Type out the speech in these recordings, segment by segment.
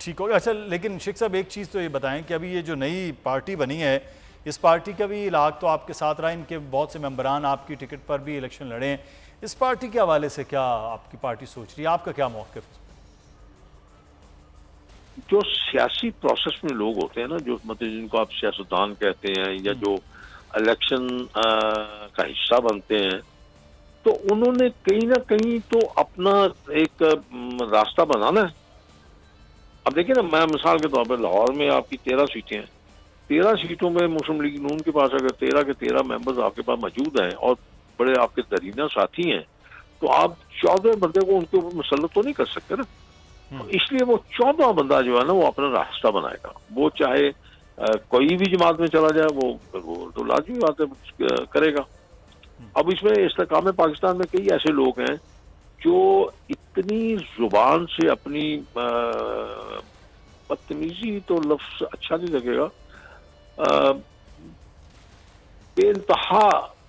ठीक होगा। अच्छा, लेकिन शेख साहब एक चीज़ तो ये बताएं कि अभी ये जो नई पार्टी बनी है, इस पार्टी का भी इलाक तो आपके साथ रहा, इनके बहुत से मेंबरान आपकी टिकट पर भी इलेक्शन लड़े हैं। इस पार्टी के हवाले से क्या आपकी पार्टी सोच रही है, आपका क्या मौक़िफ़? जो सियासी प्रोसेस में लोग होते हैं ना, जो मतलब जिनको आप सियासतदान कहते हैं या जो इलेक्शन का हिस्सा बनते हैं, तो उन्होंने कहीं ना कहीं तो अपना एक रास्ता बनाना है। अब देखिए ना, मैं मिसाल के तौर पर लाहौर में आपकी 13 सीटें हैं। 13 सीटों में मुस्लिम लीग नून के पास अगर 13 के 13 मेंबर्स आपके पास मौजूद हैं और बड़े आपके दरीना साथी हैं, तो आप 14 बंदे को उनके ऊपर मुसल्लत तो नहीं कर सकते ना। तो इसलिए वो 14 बंदा जो है ना, वो अपना रास्ता बनाएगा। वो चाहे कोई भी जमात में चला जाए, वो तो लाजमी बात है करेगा। अब इसमें इस्तेकाम पाकिस्तान में कई ऐसे लोग हैं जो इतनी जुबान से अपनी बदतमीजी तो लफ्ज अच्छा नहीं लगेगा, बेइंतहा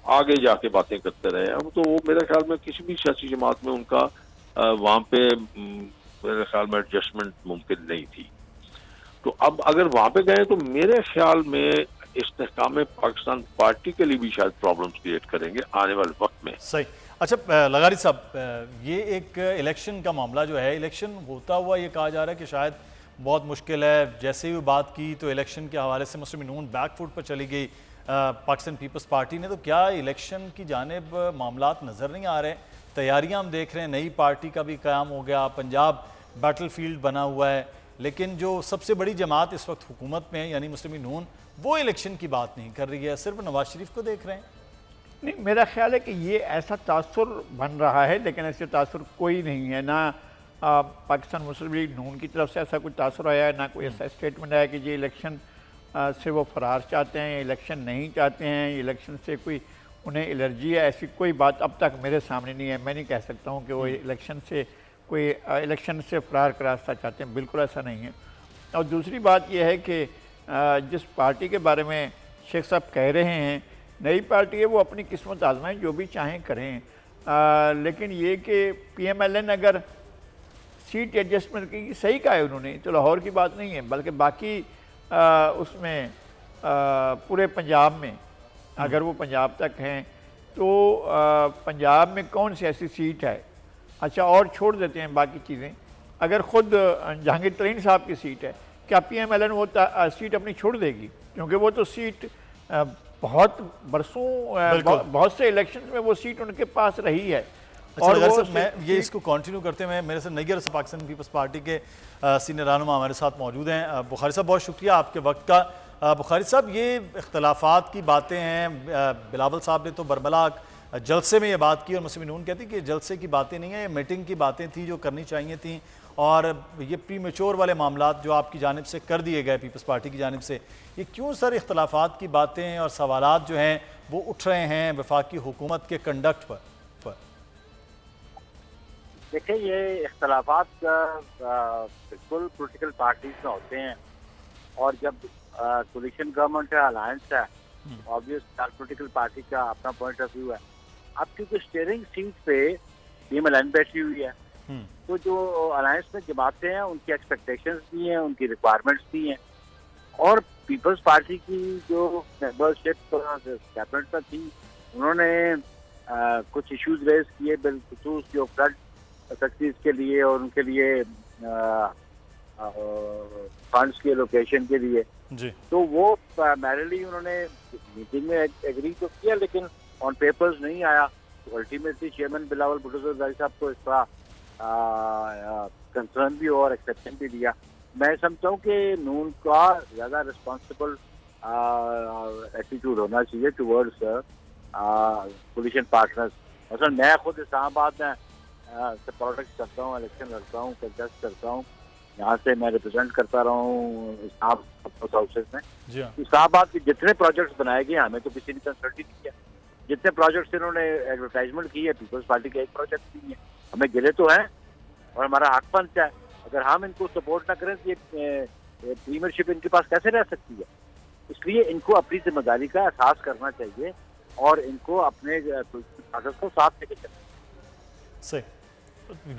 आगे जाके बातें करते रहे। अब तो वो मेरे ख्याल में किसी भी सियासी जमात में उनका वहां पे मेरे ख्याल में एडजस्टमेंट मुमकिन नहीं थी। तो अब अगर वहां पे गए तो मेरे ख्याल में इस्तेहकाम पाकिस्तान पार्टी के लिए भी शायद प्रॉब्लम्स क्रिएट करेंगे आने वाले वक्त में। सही। अच्छा लगारी साहब, ये एक इलेक्शन का मामला जो है, इलेक्शन होता हुआ ये कहा जा रहा है कि शायद बहुत मुश्किल है। जैसे ही बात की तो इलेक्शन के हवाले से मुस्लिम नून बैकफुट पर चली गई पाकिस्तान पीपल्स पार्टी ने। तो क्या इलेक्शन की जानिब मामलात नज़र नहीं आ रहे? तैयारियां हम देख रहे हैं, नई पार्टी का भी क़याम हो गया, पंजाब बैटल फील्ड बना हुआ है, लेकिन जो सबसे बड़ी जमात इस वक्त हुकूमत में है यानी मुस्लिम नून, वो इलेक्शन की बात नहीं कर रही है, सिर्फ नवाज शरीफ को देख रहे हैं। नहीं, मेरा ख्याल है कि ये ऐसा तासुर बन रहा है, लेकिन ऐसे तासुर कोई नहीं है। ना पाकिस्तान मुस्लिम लीग नून की तरफ से ऐसा कोई तासुर आया है, ना कोई ऐसा स्टेटमेंट आया कि ये इलेक्शन से वो फरार चाहते हैं, इलेक्शन नहीं चाहते हैं, इलेक्शन से कोई उन्हें एलर्जी है। ऐसी कोई बात अब तक मेरे सामने नहीं है। मैं नहीं कह सकता हूँ कि वो इलेक्शन से फरार का रास्ता चाहते हैं, बिल्कुल ऐसा नहीं है। और दूसरी बात यह है कि जिस पार्टी के बारे में शेख साहब कह रहे हैं, नई पार्टी है, वो अपनी किस्मत आजमाएं, जो भी चाहें करें। लेकिन ये कि PMLN अगर सीट एडजस्टमेंट की सही कहा है उन्होंने, तो लाहौर की बात नहीं है, बल्कि बाकी उसमें पूरे पंजाब में अगर वो पंजाब तक हैं तो पंजाब में कौन सी ऐसी सीट है। अच्छा, और छोड़ देते हैं बाकी चीज़ें। अगर ख़ुद जहांगीर तरीन साहब की सीट है, क्या PMLN वो सीट अपनी छोड़ देगी? क्योंकि वो तो सीट बहुत बरसों बहुत से इलेक्शन में वो सीट उनके पास रही है। अच्छा, और वो मैं ये इसको कंटिन्यू करते हैं, मेरे से नैयर से पाकिस्तान पीपल्स पार्टी के सीनियर रहनुमा हमारे साथ मौजूद हैं। बुखारी साहब, बहुत शुक्रिया आपके वक्त का। बुखारी साहब, ये इख्तलाफात की बातें हैं, बिलावल साहब ने तो बरबला जलसे में ये बात की और मुस्लिम नून कहती कि जलसे की बातें नहीं है, ये मीटिंग की बातें थी जो करनी चाहिए थी, और ये प्री मेच्योर वाले मामलात जो आपकी जानिब से कर दिए गए पीपल्स पार्टी की जानिब से, ये क्यों सर इख्तलाफात की बातें और सवालात जो हैं वो उठ रहे हैं वफाकी हुकूमत के कंडक्ट पर? देखिए, ये इख्तलाफात बिल्कुल पोलिटिकल पार्टीज में होते हैं, और जब कोलिशन गवर्नमेंट है, अलायंस है, ऑब्वियस हर पोलिटिकल पार्टी का अपना पॉइंट ऑफ व्यू है। अब क्योंकि स्टीयरिंग सीट पे PMLN बैठी हुई है, तो जो अलायंस में जमातें हैं उनकी एक्सपेक्टेशंस भी हैं, उनकी रिक्वायरमेंट्स भी हैं, और पीपल्स पार्टी की जो मेंबरशिप कैबिनेट में थी, उन्होंने कुछ इश्यूज रेज किए बिलखुसूस जो फ्लड फैक्ट्रीज के लिए और उनके लिए फंड्स की एलोकेशन के लिए जी। तो वो प्राइमरीली उन्होंने मीटिंग में एग्री तो किया, लेकिन ऑन पेपर्स नहीं आया। तो अल्टीमेटली चेयरमैन बिलावल भुट्टो साहब को इसका कंसर्न भी हो और एक्सेप्शन भी दिया। मैं समझता हूँ कि नून का ज़्यादा रिस्पॉन्सिबल एटीट्यूड होना चाहिए टुवर्ड्स कोलिशन पार्टनर्स। असल मैं खुद इस्लामाबाद में पॉलिटिक्स करता हूँ, इलेक्शन लड़ता हूँ, कंटेस्ट करता हूँ, यहाँ से मैं रिप्रेजेंट करता रहा हूँ हाउसेज में। इस्लामाबाद के जितने प्रोजेक्ट्स बनाए गए हमें तो किसी ने कंसल्ट ही नहीं किया। जितने प्रोजेक्ट्स इन्होंने एडवर्टाइजमेंट की है, पीपल्स पार्टी का एक प्रोजेक्ट नहीं है। हमें गिले तो हैं और हमारा हक बनता है। अगर हम इनको सपोर्ट ना करें तो ये प्रीमियरशिप इनके पास कैसे रह सकती है? इसलिए इनको अपनी जिम्मेदारी का एहसास करना चाहिए और इनको अपने को साथ लेके चलना। सही।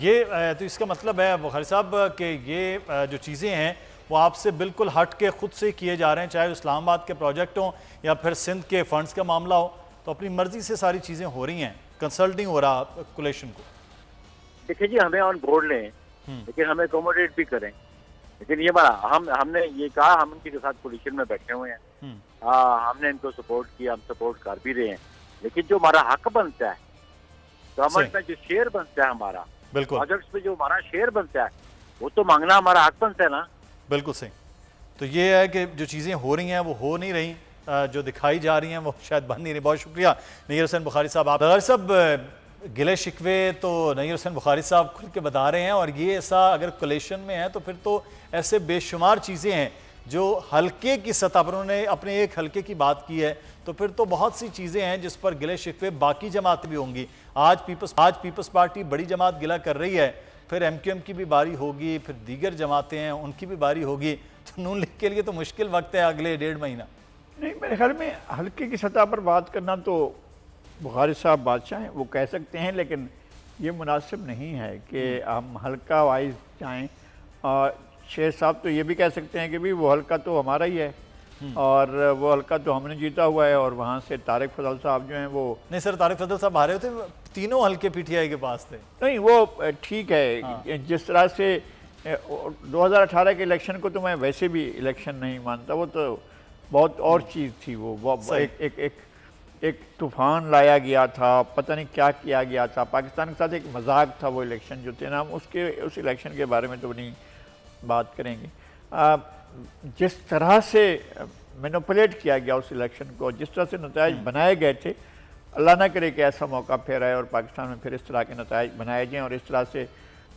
ये तो इसका मतलब है बुखारी साहब कि ये जो चीज़ें हैं वो आपसे बिल्कुल हट के खुद से किए जा रहे हैं, चाहे इस्लामाबाद के प्रोजेक्ट हों या फिर सिंध के फंड्स का मामला हो, तो अपनी मर्जी से सारी चीज़ें हो रही हैं, कंसल्टिंग हो रहा कोलेशन को। देखिए जी, हमें ऑन बोर्ड लें लेकिन हमें अकोमोडेट भी करें, लेकिन ये बड़ा हमने ये कहा हम उनके साथ कोलिशन में बैठे हुए हैं, हमने इनको सपोर्ट किया, हम सपोर्ट कर भी रहे हैं, लेकिन जो हमारा हक बनता है गवर्नमेंट में, जो शेयर बनता है हमारा बिल्कुल प्रोजेक्ट्स में, जो हमारा शेयर बनता है वो तो मांगना हमारा हक बनता है ना। बिल्कुल सही। तो ये है कि जो चीज़ें हो रही हैं वो हो नहीं रही, जो दिखाई जा रही हैं वो शायद बन नहीं रही। बहुत शुक्रिया नय्यर हुसैन बुखारी साहब। आप सब गिले शिकवे तो नय्यर हुसैन बुखारी साहब खुल के बता रहे हैं, और ये ऐसा अगर कोलेशन में है तो फिर तो ऐसे बेशुमार चीज़ें हैं जो हल्के की सतह पर, उन्होंने अपने एक हल्के की बात की है, तो फिर तो बहुत सी चीज़ें हैं जिस पर गिले शिकवे बाकी जमात भी होंगी। आज पीपल्स पार्टी बड़ी जमात गिला कर रही है, फिर MQM की भी बारी होगी, फिर दीगर जमातें हैं उनकी भी बारी होगी, तो नून लीग के लिए तो मुश्किल वक्त है अगले 1.5 महीना। नहीं, मेरे ख्याल में हल्के की सतह पर बात करना तो बुखारी साहब बादशाह हैं, वो कह सकते हैं, लेकिन ये मुनासिब नहीं है कि हम हल्का वाइज जाएं। और शेर साहब तो ये भी कह सकते हैं कि भाई वो हल्का तो हमारा ही है और वो हल्का तो हमने जीता हुआ है, और वहाँ से तारिक फजल साहब जो हैं वो, नहीं सर तारिक फजल साहब हारे थे, तीनों हल्के PTI के पास थे। नहीं वो ठीक है, जिस तरह से 2018 के इलेक्शन को तो मैं वैसे भी इलेक्शन नहीं मानता, वो तो बहुत और चीज़ थी। वो एक तूफान लाया गया था, पता नहीं क्या किया गया था, पाकिस्तान के साथ एक मजाक था वो इलेक्शन जो थे ना, हम उस इलेक्शन के बारे में तो नहीं बात करेंगे। जिस तरह से मैनिपुलेट किया गया उस इलेक्शन को, जिस तरह से नताइज बनाए गए थे, अल्लाह ना करे कि ऐसा मौका फिर आए और पाकिस्तान में फिर इस तरह के नताइज बनाए जाएँ और इस तरह से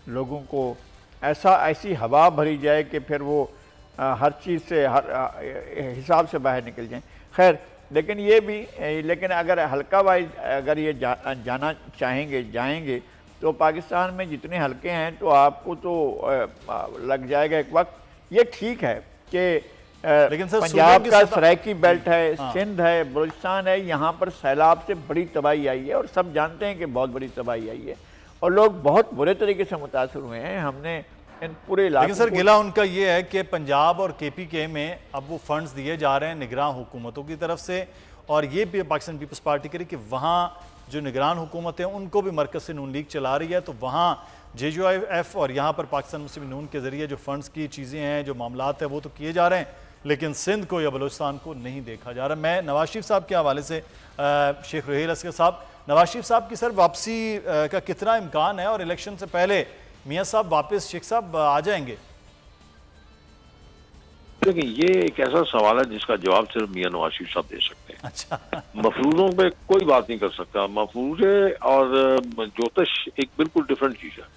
लोगों को ऐसी हवा भरी जाए कि फिर वो हर चीज़ से, हर हिसाब से बाहर निकल जाएं। खैर, लेकिन अगर हल्का वाइज अगर ये जाना जाएंगे तो पाकिस्तान में जितने हल्के हैं तो आपको तो लग जाएगा एक वक्त। ये ठीक है कि लेकिन सर पंजाब का सराइकी बेल्ट है, सिंध है, बलूचिस्तान है, यहाँ पर सैलाब से बड़ी तबाही आई है और सब जानते हैं कि बहुत बड़ी तबाही आई है और लोग बहुत बुरे तरीके से मुतासर हुए हैं। हमने इन पूरे इलाके, लेकिन सर गिला उनका ये है कि पंजाब और KPK में अब वो फंड्स दिए जा रहे हैं निगरान हुकूमतों की तरफ से, और ये भी पाकिस्तान पीपल्स पार्टी कह रही कि वहाँ जो निगरान हुकूमत है उनको भी मरकज़ से नून लीग चला रही है, तो वहाँ JUIF और यहाँ पर पाकिस्तान मुस्लिम नून के ज़रिए जो फंड्स की चीज़ें हैं, जो मामलात हैं, वो तो किए जा रहे हैं, लेकिन सिंध को या बलूचिस्तान को नहीं देखा जा रहा। मैं नवाज शरीफ साहब के हवाले से शेख रुहेल असगर साहब, नवाज शरीफ साहब की सर वापसी का कितना इम्कान है, और इलेक्शन से पहले मियाँ साहब वापस शेख साहब आ जाएंगे? देखिए, ये एक ऐसा सवाल है जिसका जवाब सिर्फ मियाँ नवाज शरीफ साहब दे सकते हैं। अच्छा। मफरूजों पे कोई बात नहीं कर सकता। मफरूजे और ज्योतिष एक बिल्कुल डिफरेंट चीज है।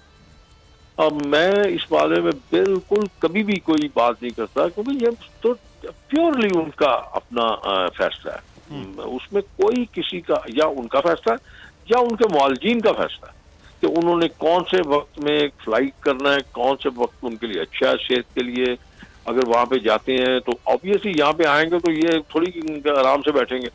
अब मैं इस बारे में बिल्कुल कभी भी कोई बात नहीं करता, क्योंकि ये तो प्योरली उनका अपना फैसला है। उसमें कोई किसी का या उनका फैसला या उनके मुआलजीन का फैसला कि उन्होंने कौन से वक्त में फ्लाइट करना है, कौन से वक्त उनके लिए अच्छा है सेहत के लिए। अगर वहां पे जाते हैं तो ऑब्वियसली यहाँ पे आएंगे तो ये थोड़ी आराम से बैठेंगे,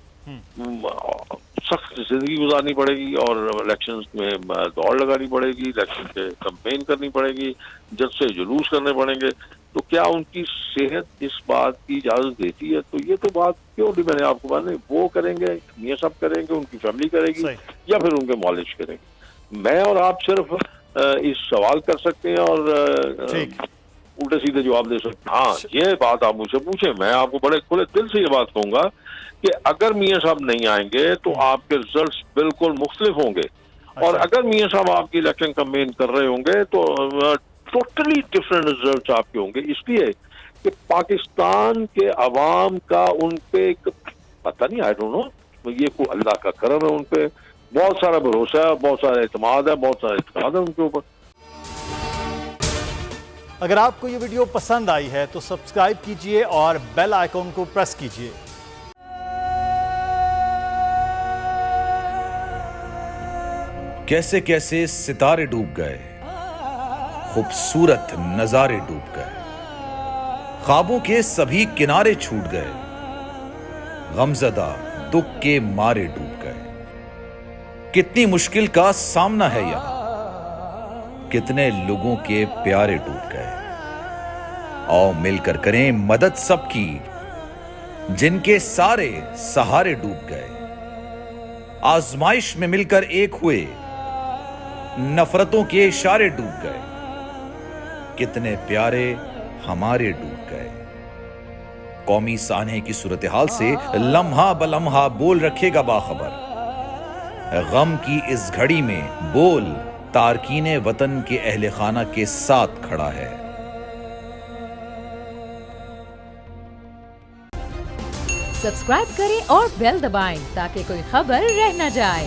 सख्त जिंदगी गुजारनी पड़ेगी और इलेक्शन में दौड़ लगानी पड़ेगी, इलेक्शन पे कंपेन करनी पड़ेगी, जज से जुलूस करने पड़ेंगे। तो क्या उनकी सेहत इस बात की इजाजत देती है? तो ये तो बात प्योरली मैंने आपको बात नहीं, वो करेंगे, मियाँ साहब करेंगे, उनकी फैमिली करेगी या फिर उनके मॉलिज करेंगे। मैं और आप सिर्फ इस सवाल कर सकते हैं और उल्टे सीधे जवाब दे सकते हैं। हाँ, ये बात आप मुझसे पूछे, मैं आपको बड़े खुले दिल से ये बात कहूंगा कि अगर मियाँ साहब नहीं आएंगे तो आपके रिजल्ट्स बिल्कुल मुख्तलिफ होंगे। और अगर मियाँ साहब आपकी इलेक्शन कैंपेन कर रहे होंगे तो टोटली डिफरेंट रिजल्ट्स आपके होंगे, इसलिए कि पाकिस्तान के अवाम का उन पे पता नहीं, आई डोंट नो, ये कोई अल्लाह का करम है, उन पे बहुत सारा भरोसा है, बहुत सारा एतमाद है, बहुत सारा इत्मीनान है उनके ऊपर। अगर आपको ये वीडियो पसंद आई है तो सब्सक्राइब कीजिए और बेल आइकॉन को प्रेस कीजिए। कैसे कैसे सितारे डूब गए, खूबसूरत नजारे डूब गए, ख्वाबों के सभी किनारे छूट गए, गमज़दा दुख के मारे डूब गए। कितनी मुश्किल का सामना है यहां, कितने लोगों के प्यारे टूट गए। आओ मिलकर करें मदद सबकी, जिनके सारे सहारे डूब गए। आजमाइश में मिलकर एक हुए, नफरतों के इशारे डूब गए। कितने प्यारे हमारे डूब गए। कौमी सानहे की सूरत हाल से लम्हा बलम्हा बोल रखेगा बाखबर। गम की इस घड़ी में बोल तारकीने वतन के अहले खाना के साथ खड़ा है। सब्सक्राइब करें और बेल दबाएं ताकि कोई खबर रह न जाए।